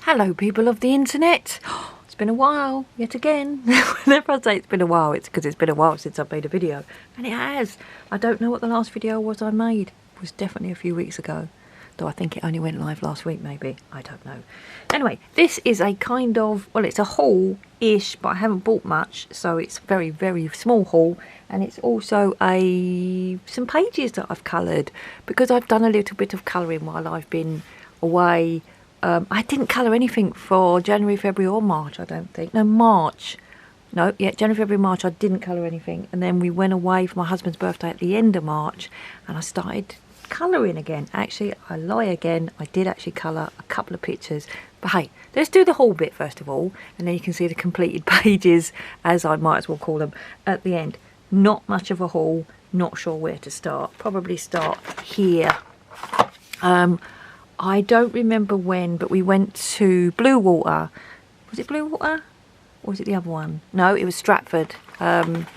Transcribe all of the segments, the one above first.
Hello people of the internet. It's been a while yet again. Whenever I say it's been a while, it's because it's been a while since I've made a video, and it has. I don't know what the last video was I made. It was definitely a few weeks ago, though I think it only went live last week maybe. I don't know. Anyway, this is a kind of, well, it's a haul-ish, but I haven't bought much, so it's very, very small haul. And it's also some pages that I've coloured, because I've done a little bit of colouring while I've been away. I didn't colour anything for January, February or March, I don't think. No, March. No, yeah, January, February, March, I didn't colour anything. And then we went away for my husband's birthday at the end of March, and I started colouring again. Actually, I lie again. I did actually colour a couple of pictures. But hey, let's do the haul bit first of all, and then you can see the completed pages, as I might as well call them, at the end. Not much of a haul, not sure where to start. Probably start here. I don't remember when, but we went to Blue Water. Was it Blue Water? Or was it the other one? No, it was Stratford. And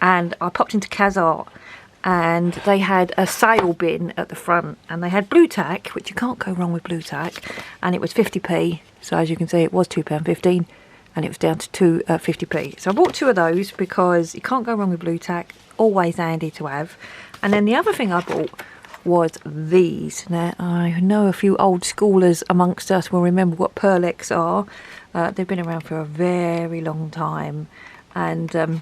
I popped into Art, and they had a sale bin at the front, and they had blue tack, which you can't go wrong with blue tack, and it was 50p. So as you can see, it was £2.15, and it was down to 50p. So I bought two of those because you can't go wrong with blue tack. Always handy to have. And then the other thing I bought was these. Now, I know a few old schoolers amongst us will remember what Pearlex are. They've been around for a very long time, and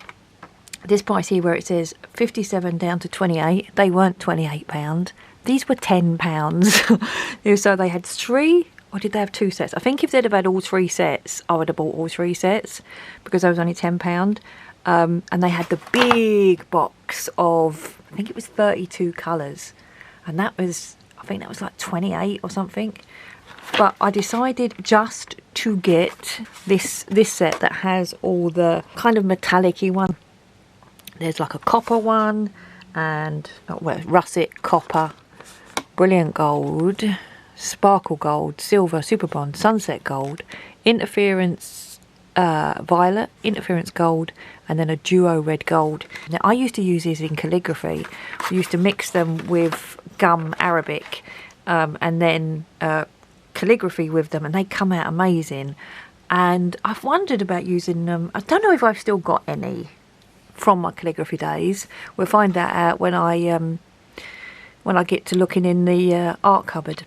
this price here where it says 57 down to 28, they weren't £28, these were £10. So they had three, or did they have two sets? I think if they'd have had all three sets, I would have bought all three sets, because they was only £10. And they had the big box of, I think it was 32 colours. And that was, I think that was like 28 or something. But I decided just to get this set that has all the kind of metallic-y one. There's like a copper one, and well, russet, copper, brilliant gold, sparkle gold, silver, super bronze, sunset gold, interference violet, interference gold, and then a duo red gold. Now I used to use these in calligraphy. We used to mix them with gum Arabic, and then calligraphy with them, and they come out amazing. And I've wondered about using them. I don't know if I've still got any from my calligraphy days. We'll find that out when I get to looking in the art cupboard.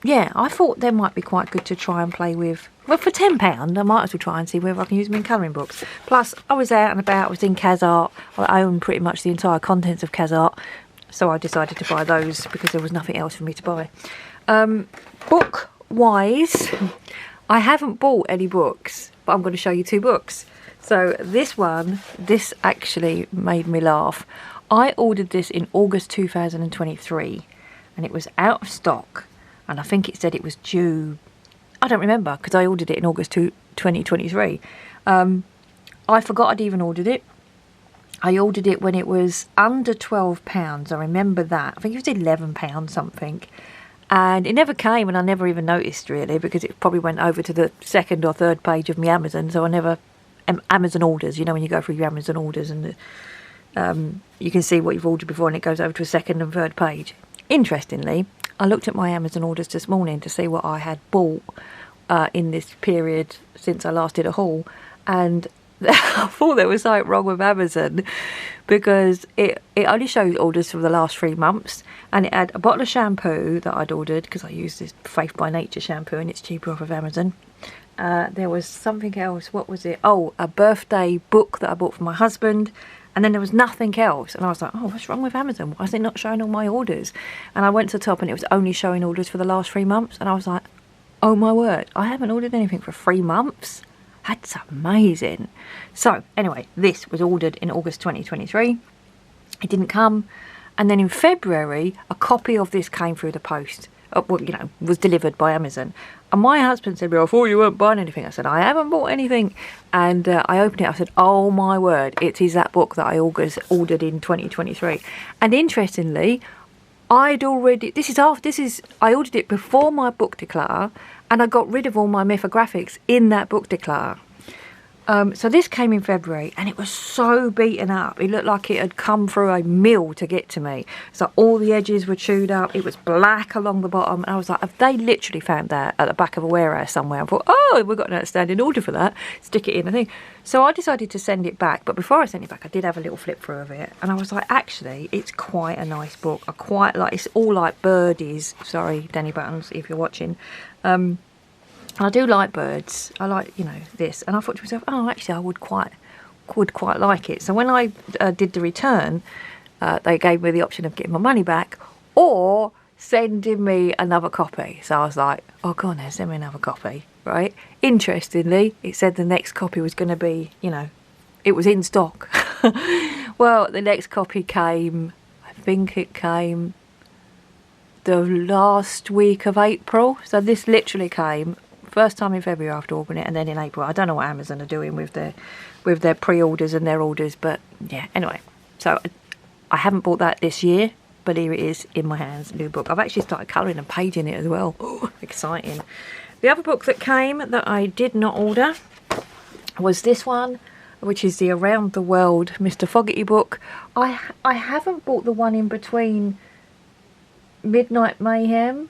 Yeah, I thought they might be quite good to try and play with. Well, for £10, I might as well try and see whether I can use them in colouring books. Plus, I was out and about, I was in Art. I own pretty much the entire contents of Art, so I decided to buy those because there was nothing else for me to buy. Book-wise, I haven't bought any books, but I'm going to show you two books. So this one, this actually made me laugh. I ordered this in August 2023, and it was out of stock. And I think it said it was due, I don't remember, because I ordered it in August 2023. I forgot I'd even ordered it. I ordered it when it was under £12. I remember that. I think it was £11 something. And it never came, and I never even noticed really, because it probably went over to the second or third page of my Amazon. So I never, Amazon orders, you know, when you go through your Amazon orders, and you can see what you've ordered before, and it goes over to a second and third page. Interestingly, I looked at my Amazon orders this morning to see what I had bought in this period since I last did a haul, and I thought there was something wrong with Amazon, because it only shows orders for the last 3 months, and it had a bottle of shampoo that I'd ordered because I use this Faith by Nature shampoo and it's cheaper off of Amazon. There was something else. What was it? Oh, a birthday book that I bought for my husband. And then there was nothing else. And I was like, oh, what's wrong with Amazon? Why is it not showing all my orders? And I went to the top, and it was only showing orders for the last 3 months. And I was like, oh my word, I haven't ordered anything for 3 months? That's amazing. So anyway, this was ordered in August 2023. It didn't come. And then in February, a copy of this came through the post. Well, you know, was delivered by Amazon. And my husband said, well, I thought you weren't buying anything. I said, I haven't bought anything. And I opened it. I said, oh my word, it is that book that I ordered in 2023. And interestingly, I'd already, I ordered it before my book declare, and I got rid of all my mythographics in that book declutter. So this came in February, and it was so beaten up. It looked like it had come through a mill to get to me. So all the edges were chewed up. It was black along the bottom. And I was like, have they literally found that at the back of a warehouse somewhere? I thought, oh, we've got an outstanding order for that. Stick it in the thing. So I decided to send it back. But before I sent it back, I did have a little flip through of it. And I was like, actually, it's quite a nice book. I quite like, it's all like birdies. Sorry, Danny Buttons, if you're watching. I do like birds. I like, you know, this. And I thought to myself, oh, actually, I would quite like it. So when I did the return, they gave me the option of getting my money back or sending me another copy. So I was like, oh, go on then, send me another copy, right? Interestingly, it said the next copy was going to be, you know, it was in stock. Well, the next copy came, I think it came the last week of April. So this literally came first time in February after ordering it, and then in April. I don't know what Amazon are doing with their pre-orders and their orders, but yeah, anyway. So I haven't bought that this year, but here it is in my hands, new book. I've actually started colouring and paging it as well. Ooh, exciting. The other book that came that I did not order was this one, which is the Around the World Mr. Fogarty book. I haven't bought the one in between Midnight Mayhem.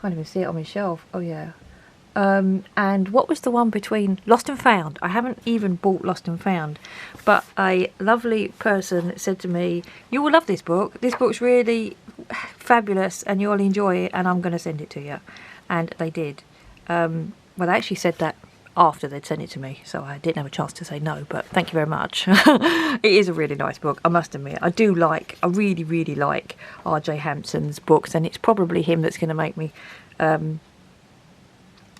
Can't even see it on my shelf. Oh yeah. And what was the one between Lost and Found? I haven't even bought Lost and Found, but a lovely person said to me, you will love this book. This book's really fabulous and you'll enjoy it, and I'm going to send it to you. And they did. Well, they actually said that after they'd sent it to me, so I didn't have a chance to say no, but thank you very much. It is a really nice book, I must admit. I really, really like R.J. Hampson's books, and it's probably him that's going to make me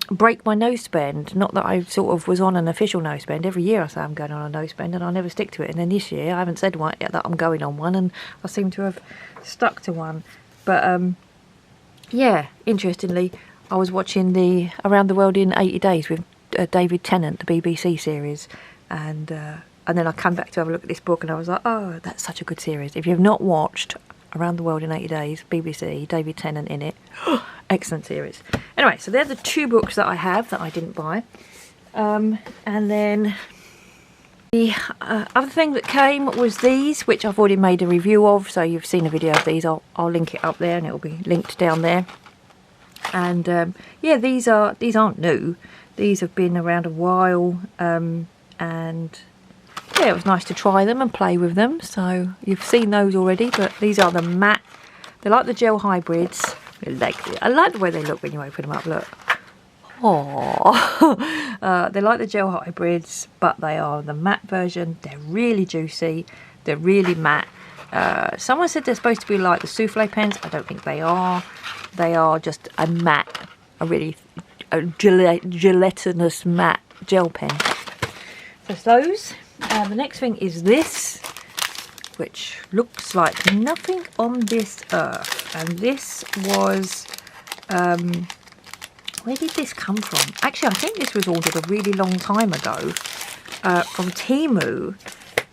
break my nose bend. Not that I sort of was on an official nose bend. Every year I say I'm going on a nose bend and I never stick to it, and then this year I haven't said that I'm going on one, and I seem to have stuck to one. But yeah, interestingly, I was watching the Around the World in 80 Days with David Tennant, the BBC series, and then I came back to have a look at this book, and I was like, oh, that's such a good series. If you have not watched Around the World in 80 Days, BBC, David Tennant in it, excellent series. Anyway, so they're the two books that I have that I didn't buy. And then the other thing that came was these, which I've already made a review of, so you've seen a video of these. I'll link it up there, and it'll be linked down there. And yeah, these aren't new. These have been around a while, and yeah, it was nice to try them and play with them. So you've seen those already, but these are the matte. They're like the gel hybrids. I like the way they look when you open them up. Look. Oh, they're like the gel hybrids, but they are the matte version. They're really juicy. They're really matte. Someone said they're supposed to be like the souffle pens. I don't think they are. They are just a matte, a gelatinous matte gel pen. So it's those. The next thing is this, which looks like nothing on this earth. And this was, where did this come from? Actually, I think this was ordered a really long time ago from Temu.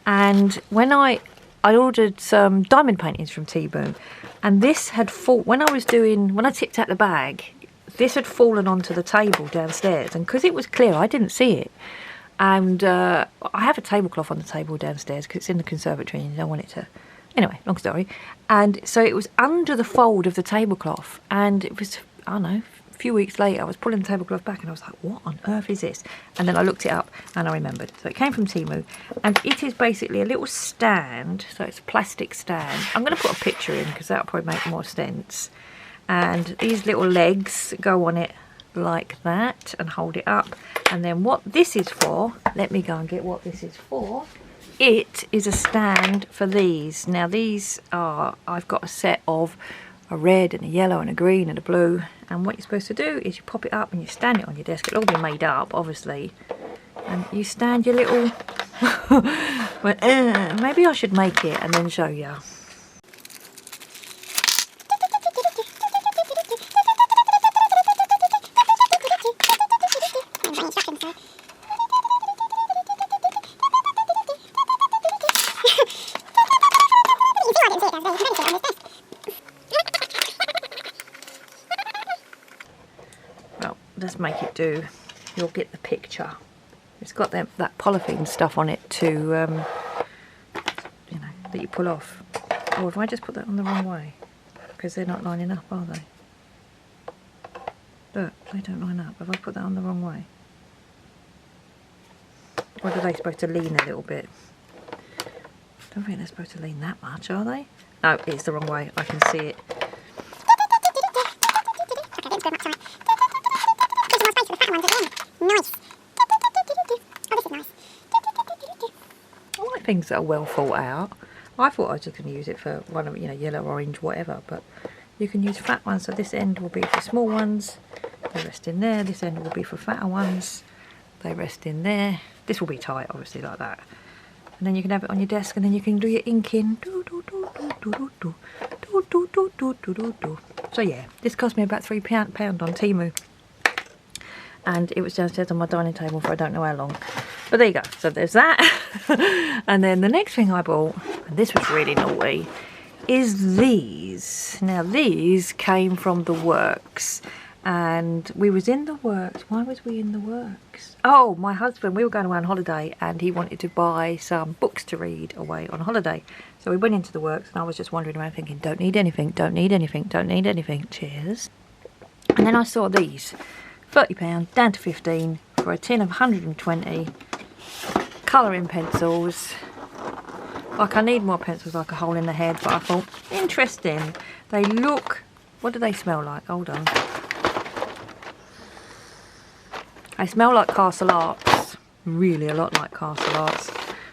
And when I ordered some diamond paintings from Temu, and this had when I tipped out the bag, this had fallen onto the table downstairs. And because it was clear, I didn't see it. And I have a tablecloth on the table downstairs because it's in the conservatory and you don't want it to... Anyway, long story. And so it was under the fold of the tablecloth, and it was, I don't know, a few weeks later I was pulling the tablecloth back and I was like, what on earth is this? And then I looked it up and I remembered. So it came from Temu, and it is basically a little stand. So it's a plastic stand. I'm going to put a picture in because that'll probably make more sense. And these little legs go on it like that and hold it up. And then what this is for, let me go and get what this is for. It is a stand for these. Now these are, I've got a set of a red and a yellow and a green and a blue, and what you're supposed to do is you pop it up and you stand it on your desk. It'll all be made up, obviously, and you stand your little well, maybe I should make it and then show you. make it do. You'll get the picture. It's got that polythene stuff on it to, you know, that you pull off. Or if I just put that on the wrong way, because they're not lining up, are they? Look, they don't line up. Have I put that on the wrong way? Or are they supposed to lean a little bit? I don't think they're supposed to lean that much, are they? No, it's the wrong way. I can see it. I like things that are well thought out. I thought I was just going to use it for one of, you know, yellow, orange, whatever, but you can use fat ones. So this end will be for small ones. They rest in there. This end will be for fatter ones. They rest in there. This will be tight, obviously, like that. And then you can have it on your desk, and then you can do your inking. So yeah, this cost me about £3 on Temu. And it was downstairs on my dining table for I don't know how long. But there you go. So there's that. And then the next thing I bought, and this was really naughty, is these. Now these came from the works. And we was in the works. Why was we in the works? Oh, my husband, we were going away on holiday and he wanted to buy some books to read away on holiday. So we went into the works and I was just wandering around thinking, don't need anything, don't need anything, don't need anything. Cheers. And then I saw these. £30 down to 15 for a tin of 120 colouring pencils. Like I need more pencils, like a hole in the head, but I thought, interesting. They look, what do they smell like? Hold on. They smell like Castle Arts, really a lot like Castle Arts.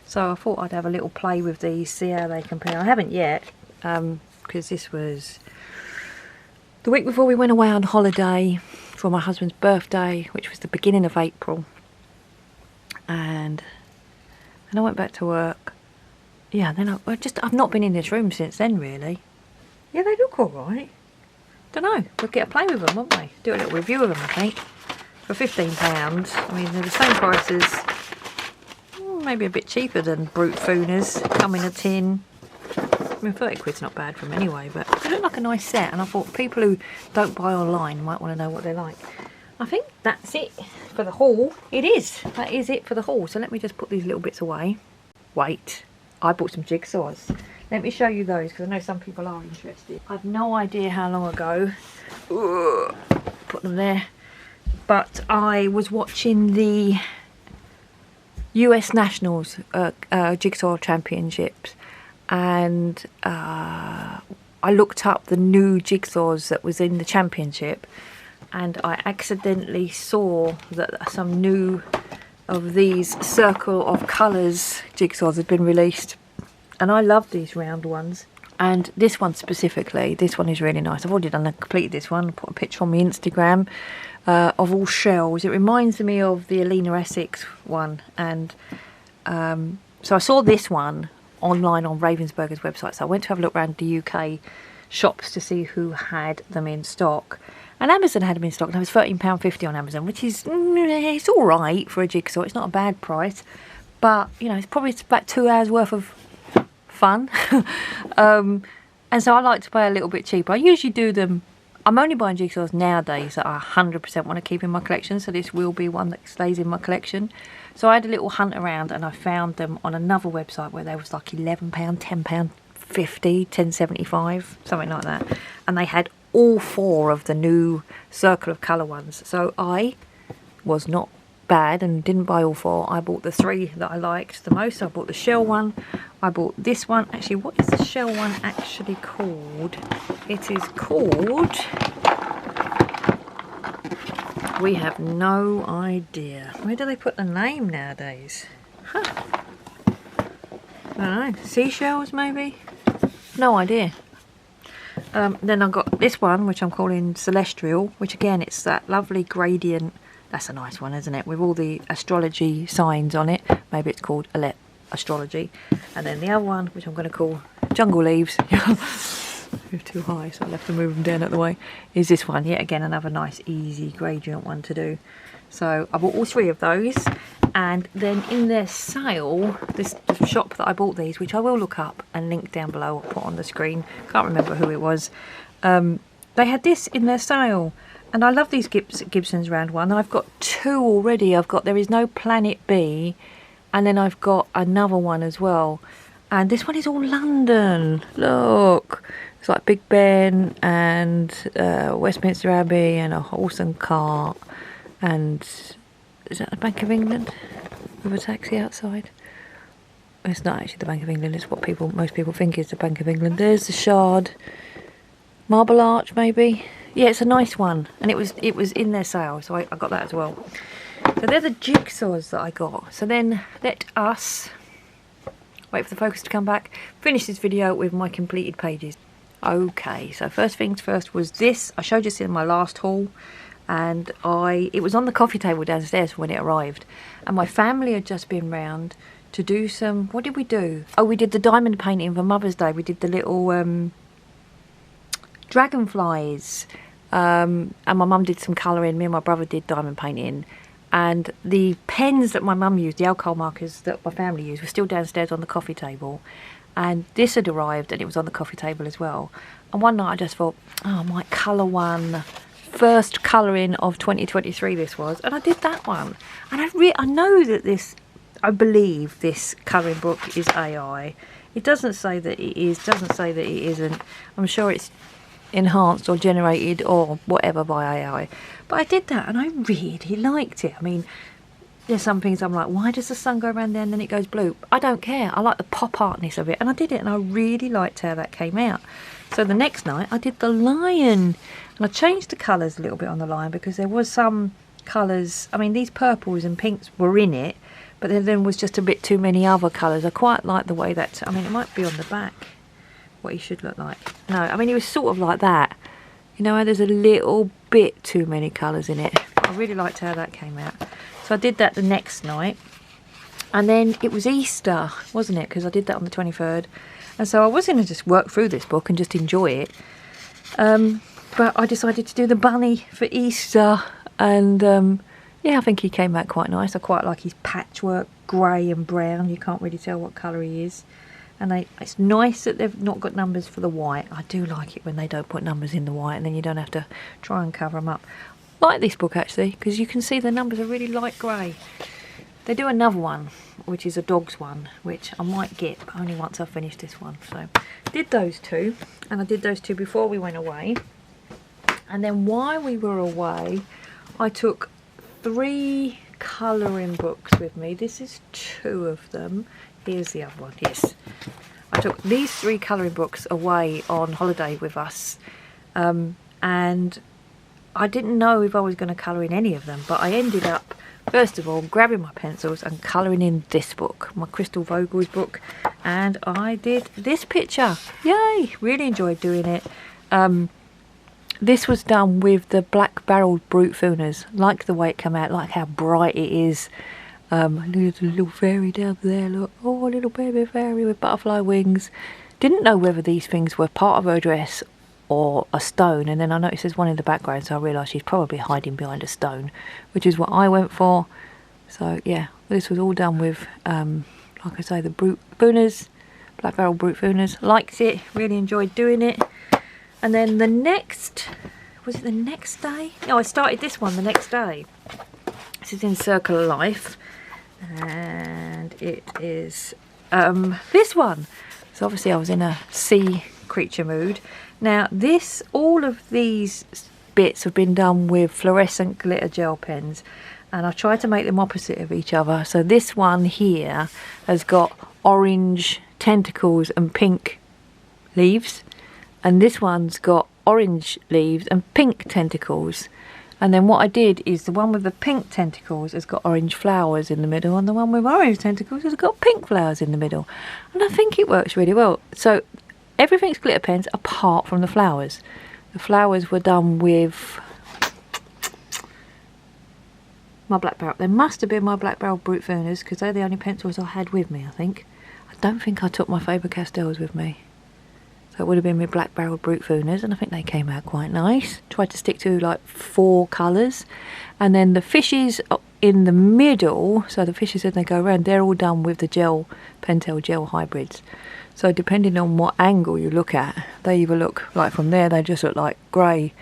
So I thought I'd have a little play with these, see how they compare. I haven't yet, because this was the week before we went away on holiday for my husband's birthday, which was the beginning of April. And I went back to work. Yeah, then I've not been in this room since then, really. Yeah, they look alright. Don't know, we'll get a play with them, won't we? Do a little review of them, I think. For £15, I mean, they're the same price as, maybe a bit cheaper than Brute Fooners. Come in a tin. I mean, 30 quid's not bad for them anyway, but they look like a nice set. And I thought people who don't buy online might want to know what they're like. I think that's it for the haul. It is. That is it for the haul. So let me just put these little bits away. Wait, I bought some jigsaws. Let me show you those because I know some people are interested. I've no idea how long ago. Put them there. But I was watching the US Nationals Jigsaw Championships, and I looked up the new jigsaws that was in the championship, and I accidentally saw that some new of these Circle of Colours jigsaws had been released, and I love these round ones. And this one specifically, this one is really nice. I've already completed this one, put a picture on my Instagram. Of all shells. It reminds me of the Alina Essex one, and so I saw this one online on Ravensburger's website, so I went to have a look around the UK shops to see who had them in stock, and Amazon had them in stock, and it was £13.50 on Amazon, which is, it's alright for a jigsaw. It's not a bad price, but you know, it's probably about 2 hours worth of fun. And so I like to pay a little bit cheaper. I usually do them. I'm only buying jigsaws nowadays that I 100% want to keep in my collection, so this will be one that stays in my collection. So I had a little hunt around and I found them on another website where they was like £11, £10, £50, £10.75, something like that. And they had all 4 of the new Circle of Colour ones. So I was not bad and didn't buy all 4. I bought the 3 that I liked the most. I bought the shell one. I bought this one. Actually, what is the shell one actually called? It is called... We have no idea. Where do they put the name nowadays? Huh. I don't know. Seashells, maybe? No idea. Then I've got this one, which I'm calling Celestial, which again, it's that lovely gradient. That's a nice one, isn't it? With all the astrology signs on it. Maybe it's called Astrology. And then the other one, which I'm going to call Jungle Leaves. They're too high, so I'll have to move them down out the way. Is this one. Yet again, another nice, easy gradient one to do. So I bought all 3 of those. And then in their sale, the shop that I bought these, which I will look up and link down below or put on the screen. Can't remember who it was. They had this in their sale. And I love these Gibson's round one. I've got 2 already. I've got There Is No Planet B, and then I've got another one as well. And this one is all London. Look, it's like Big Ben and Westminster Abbey and a horse and cart. And is that the Bank of England with a taxi outside? It's not actually the Bank of England. It's what most people think is the Bank of England. There's the Shard, Marble Arch, maybe. Yeah, it's a nice one, and it was in their sale, so I got that as well. So they're the jigsaws that I got. So then let us wait for the focus to come back. Finish this video with my completed pages. Okay, so first things first was this. I showed you this in my last haul, and it was on the coffee table downstairs when it arrived, and my family had just been round to do some. What did we do? Oh, we did the diamond painting for Mother's Day. We did the little dragonflies, and my mum did some colouring. Me and my brother did diamond painting, and the pens that my mum used, the alcohol markers that my family used, were still downstairs on the coffee table. And this had arrived and it was on the coffee table as well. And one night I just thought, oh, I might colour one. First colouring of 2023 this was, and I did that one. And I know that this, I believe this colouring book is AI. It doesn't say that it is, doesn't say that it isn't. I'm sure it's enhanced or generated or whatever by AI. But I did that and I really liked it. I mean, there's some things I'm like, why does the sun go around there and then it goes blue? I don't care. I like the pop artness of it, and I did it and I really liked how that came out. So the next night I did the lion, and I changed the colours a little bit on the lion because there was some colours, I mean these purples and pinks were in it, but then was just a bit too many other colours. I quite like the way that, I mean it might be on the back what he should look like. No, I mean he was sort of like that. You know how there's a little bit too many colours in it. I really liked how that came out. So I did that the next night. And then it was Easter, wasn't it? Because I did that on the 23rd. And so I was going to just work through this book and just enjoy it. But I decided to do the bunny for Easter. And yeah, I think he came out quite nice. I quite like his patchwork, grey and brown. You can't really tell what colour he is. And it's nice that they've not got numbers for the white. I do like it when they don't put numbers in the white and then you don't have to try and cover them up. Like this book actually, because you can see the numbers are really light grey. They do another one, which is a dog's one, which I might get, but only once I've finished this one. So did those 2, and I did those 2 before we went away. And then while we were away, I took 3 colouring books with me. This is 2 of them. Here's the other one, yes. I took these 3 colouring books away on holiday with us, and I didn't know if I was going to colour in any of them, but I ended up, first of all, grabbing my pencils and colouring in this book, my Crystal Vogel's book, and I did this picture. Yay! Really enjoyed doing it. This was done with the black barreled brute Funas. Like the way it came out, like how bright it is. There's a little fairy down there, look. Oh, a little baby fairy with butterfly wings. Didn't know whether these things were part of her dress or a stone, and then I noticed there's one in the background, so I realised she's probably hiding behind a stone, which is what I went for. So yeah, this was all done with, like I say, the brute Funas, black barrel brute Funas. Liked it, really enjoyed doing it. And then the next, was it the next day? No, I started this one the next day. This is in Circle of Life, and it is this one. So obviously I was in a sea creature mood. Now all of these bits have been done with fluorescent glitter gel pens, and I've tried to make them opposite of each other. So this one here has got orange tentacles and pink leaves, and this one's got orange leaves and pink tentacles. And then what I did is the one with the pink tentacles has got orange flowers in the middle, and the one with orange tentacles has got pink flowers in the middle. And I think it works really well. So everything's glitter pens apart from the flowers. The flowers were done with my black barrel. They must have been my black barrel brute Funas, because they're the only pencils I had with me, I think. I don't think I took my Faber-Castells with me. So it would have been my black barrel brute Funas, and I think they came out quite nice. Tried to stick to like 4 colours. And then the fishes in the middle, so the fishes as they go around, they're all done with the gel, Pentel gel hybrids. So depending on what angle you look at, they either look like from there, they just look like grey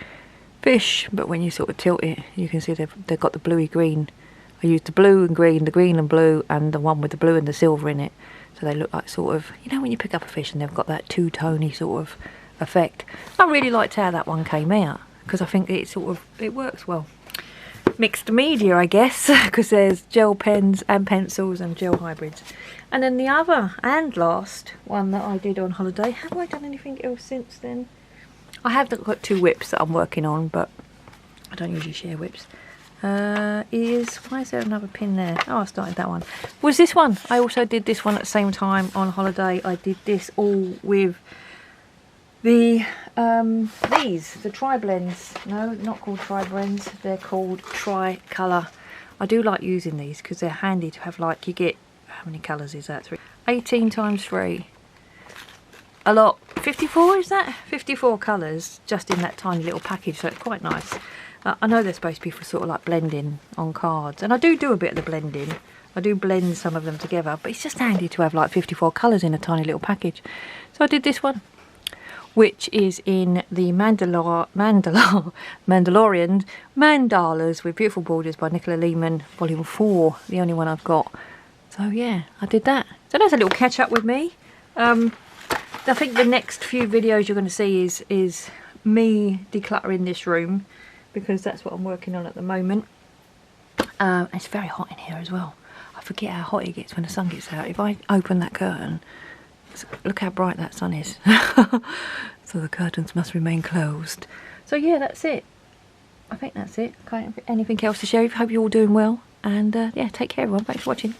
fish, but when you sort of tilt it, you can see they've got the bluey green. I used the blue and green, the green and blue, and the one with the blue and the silver in it. So they look like sort of, you know, when you pick up a fish and they've got that two-tony sort of effect. I really liked how that one came out, because I think it works well. Mixed media, I guess, because there's gel pens and pencils and gel hybrids. And then the other and last one that I did on holiday, have I done anything else since then? I have got 2 whips that I'm working on, but I don't usually share whips. Why is there another pin there? Oh, I started that one. Was this one? I also did this one at the same time on holiday. I did this all with the the tri-blends. No, not called tri-blends. They're called tri-colour. I do like using these because they're handy to have. Like, you get, how many colours is that? 18 times 3. A lot. 54 is that? 54 colours just in that tiny little package, so it's quite nice. I know they're supposed to be for sort of like blending on cards, and I do a bit of the blending. I do blend some of them together, but it's just handy to have like 54 colours in a tiny little package. So I did this one, which is in the Mandalorian Mandalas with Beautiful Borders by Nicola Lehman, Volume 4, the only one I've got. So yeah, I did that. So that's a little catch up with me. I think the next few videos you're going to see is me decluttering this room, because that's what I'm working on at the moment. It's very hot in here as well. I forget how hot it gets when the sun gets out. If I open that curtain, look how bright that sun is. So the curtains must remain closed. So yeah, that's it. I think that's it. Okay, anything else to share? I hope you're all doing well, and yeah, take care everyone. Thanks for watching.